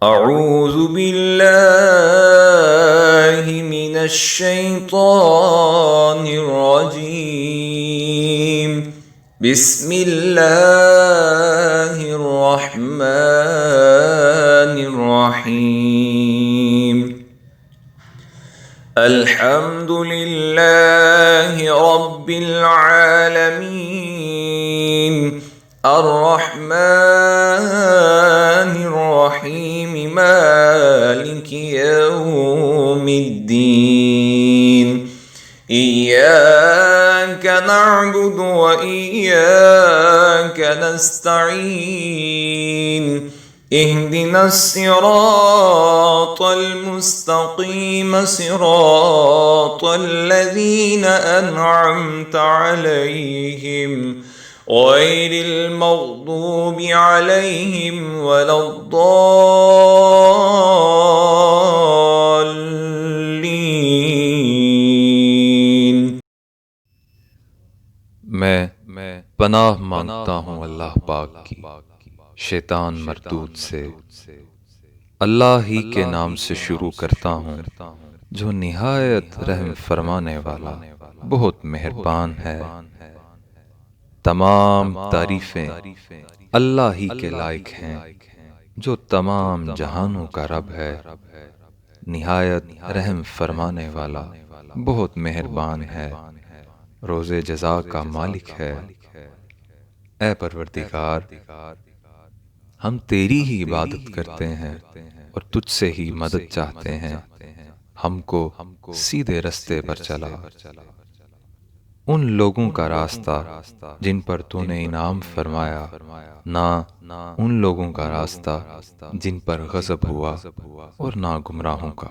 أعوذ بالله من الشيطان الرجيم. بسم الله الرحمن الرحيم. الحمد لله رب العالمين الرحمن الرحيم مالك يوم الدين. إياك نعبد وإياك نستعين. اهدنا الصراط المستقيم صراط الذين أنعمت عليهم غير المغضوب عليهم ولا الضالين. میں پناہ مانگتا ہوں اللہ پاک کی شیطان مردود سے۔ اللہ ہی کے نام سے شروع کرتا ہوں جو نہایت رحم فرمانے والا بہت مہربان ہے۔ تمام تعریفیں اللہ ہی کے لائق ہیں جو تمام جہانوں کا رب ہے، نہایت رحم فرمانے والا بہت مہربان ہے، روز جزا کا مالک ہے۔ اے پروردگار، ہم تیری ہی عبادت کرتے ہیں اور تجھ سے ہی مدد چاہتے ہیں۔ ہم کو سیدھے رستے پر چلا، ان لوگوں کا راستہ جن پر تو نے انعام فرمایا، نہ ان لوگوں کا راستہ جن پر غضب ہوا، اور نہ گمراہوں کا۔